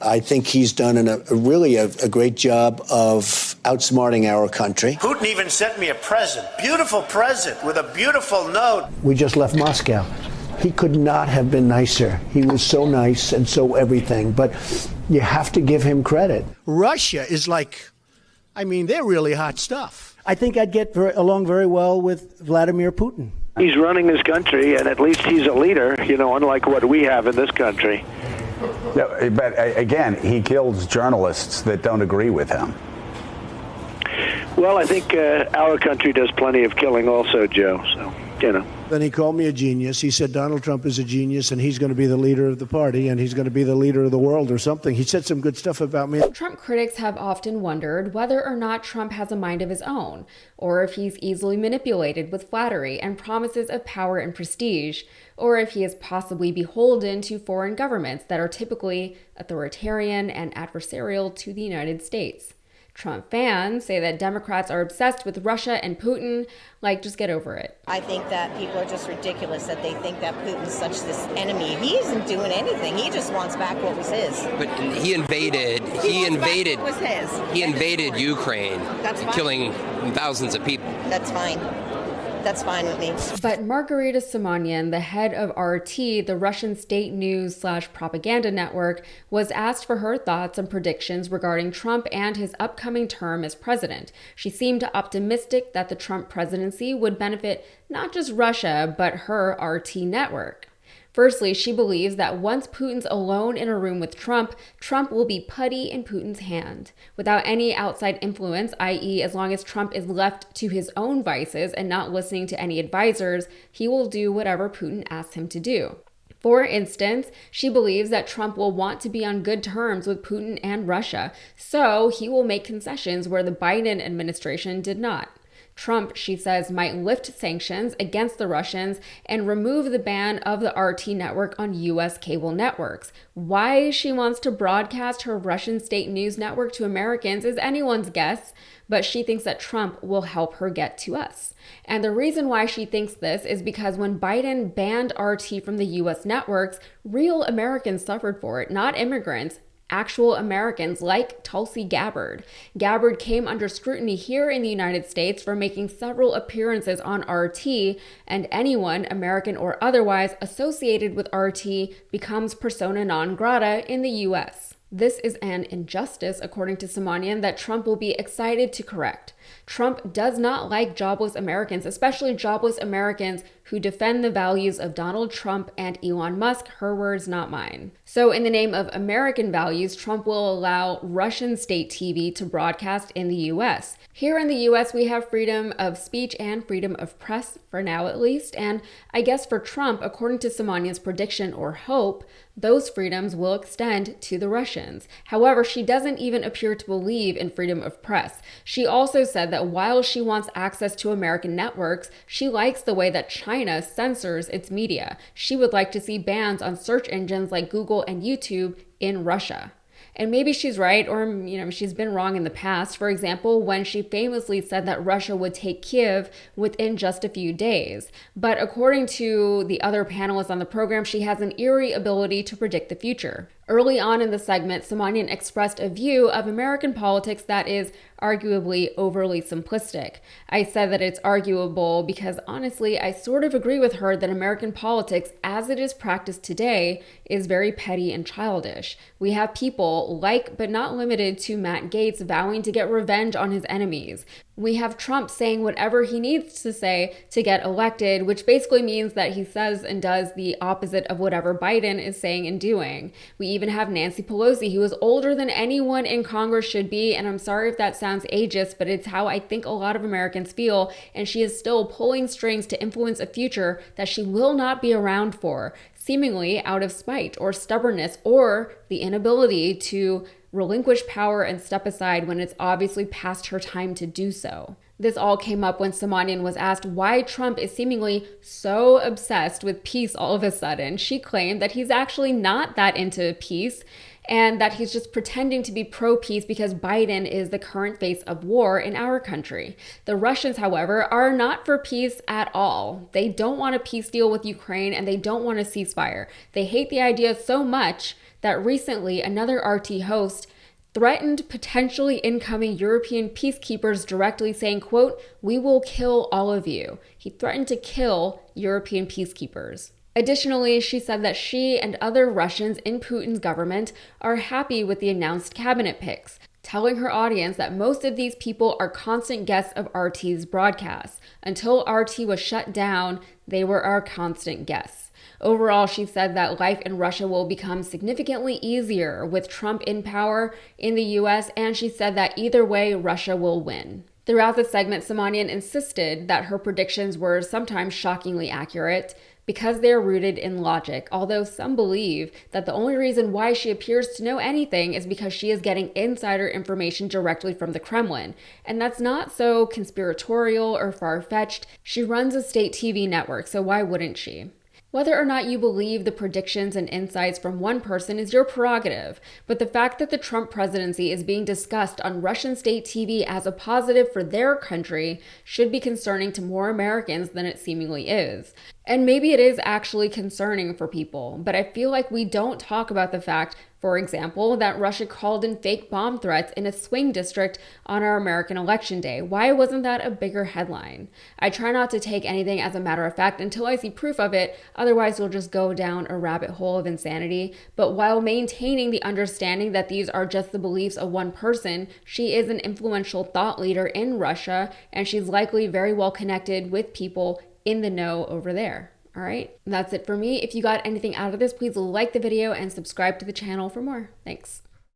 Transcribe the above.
I think he's done a great job of outsmarting our country. Putin even sent me a present, beautiful present with a beautiful note. We just left Moscow. He could not have been nicer. He was so nice and so everything, but you have to give him credit. Russia is they're really hot stuff. I think I'd get along very well with Vladimir Putin. He's running his country, and at least he's a leader, unlike what we have in this country. No, but again, he kills journalists that don't agree with him. Well, I think our country does plenty of killing also, Joe, so, Then he called me a genius. He said Donald Trump is a genius and he's going to be the leader of the party and he's going to be the leader of the world or something. He said some good stuff about me. Trump critics have often wondered whether or not Trump has a mind of his own, or if he's easily manipulated with flattery and promises of power and prestige, or if he is possibly beholden to foreign governments that are typically authoritarian and adversarial to the United States. Trump fans say that Democrats are obsessed with Russia and Putin. Just get over it. I think that people are just ridiculous that they think that Putin's such this enemy. He isn't doing anything. He just wants back what was his. But he invaded What was his. He invaded Ukraine, That's fine. killing thousands of people. That's fine. That's fine with me. But Margarita Simonyan, the head of RT, the Russian state news/propaganda network, was asked for her thoughts and predictions regarding Trump and his upcoming term as president. She seemed optimistic that the Trump presidency would benefit not just Russia, but her RT network. Firstly, she believes that once Putin's alone in a room with Trump, Trump will be putty in Putin's hand. Without any outside influence, i.e. as long as Trump is left to his own vices and not listening to any advisors, he will do whatever Putin asks him to do. For instance, she believes that Trump will want to be on good terms with Putin and Russia, so he will make concessions where the Biden administration did not. Trump, she says, might lift sanctions against the Russians and remove the ban of the RT network on U.S. cable networks. Why she wants to broadcast her Russian state news network to Americans is anyone's guess, but she thinks that Trump will help her get to us. And the reason why she thinks this is because when Biden banned RT from the U.S. networks, real Americans suffered for it, not immigrants. Actual Americans like Tulsi Gabbard. Gabbard came under scrutiny here in the United States for making several appearances on RT, and anyone, American or otherwise, associated with RT becomes persona non grata in the U.S. This is an injustice, according to Simonyan, that Trump will be excited to correct. Trump does not like jobless Americans, especially jobless Americans who defend the values of Donald Trump and Elon Musk, her words, not mine. So in the name of American values, Trump will allow Russian state TV to broadcast in the US. Here in the US, we have freedom of speech and freedom of press, for now at least, and I guess for Trump, according to Simonyan's prediction or hope, those freedoms will extend to the Russians. However, she doesn't even appear to believe in freedom of press. She also said that while she wants access to American networks, she likes the way that China censors its media. She would like to see bans on search engines like Google and YouTube in Russia. And maybe she's right, or she's been wrong in the past. For example, when she famously said that Russia would take Kiev within just a few days. But according to the other panelists on the program, she has an eerie ability to predict the future. Early on in the segment, Simonyan expressed a view of American politics that is arguably overly simplistic. I said that it's arguable because honestly, I sort of agree with her that American politics, as it is practiced today, is very petty and childish. We have people like, but not limited to, Matt Gaetz vowing to get revenge on his enemies. We have Trump saying whatever he needs to say to get elected, which basically means that he says and does the opposite of whatever Biden is saying and doing. We even have Nancy Pelosi, who is older than anyone in Congress should be, and I'm sorry if that sounds ageist, but it's how I think a lot of Americans feel, and she is still pulling strings to influence a future that she will not be around for, seemingly out of spite or stubbornness or the inability to relinquish power and step aside when it's obviously past her time to do so. This all came up when Simonyan was asked why Trump is seemingly so obsessed with peace all of a sudden. She claimed that he's actually not that into peace and that he's just pretending to be pro-peace because Biden is the current face of war in our country. The Russians, however, are not for peace at all. They don't want a peace deal with Ukraine and they don't want a ceasefire. They hate the idea so much that recently another RT host threatened potentially incoming European peacekeepers directly, saying, quote, "We will kill all of you." He threatened to kill European peacekeepers. Additionally, she said that she and other Russians in Putin's government are happy with the announced cabinet picks, telling her audience that most of these people are constant guests of RT's broadcasts. Until RT was shut down, they were our constant guests. Overall, she said that life in Russia will become significantly easier with Trump in power in the US, and she said that either way, Russia will win. Throughout the segment, Simonyan insisted that her predictions were sometimes shockingly accurate because they are rooted in logic, although some believe that the only reason why she appears to know anything is because she is getting insider information directly from the Kremlin. And that's not so conspiratorial or far-fetched. She runs a state TV network, so why wouldn't she? Whether or not you believe the predictions and insights from one person is your prerogative, but the fact that the Trump presidency is being discussed on Russian state TV as a positive for their country should be concerning to more Americans than it seemingly is. And maybe it is actually concerning for people, but I feel like we don't talk about the fact, for example, that Russia called in fake bomb threats in a swing district on our American election day. Why wasn't that a bigger headline? I try not to take anything as a matter of fact until I see proof of it, otherwise you'll just go down a rabbit hole of insanity. But while maintaining the understanding that these are just the beliefs of one person, she is an influential thought leader in Russia, and she's likely very well connected with people in the know over there. All right, that's it for me. If you got anything out of this, please like the video and subscribe to the channel for more. Thanks.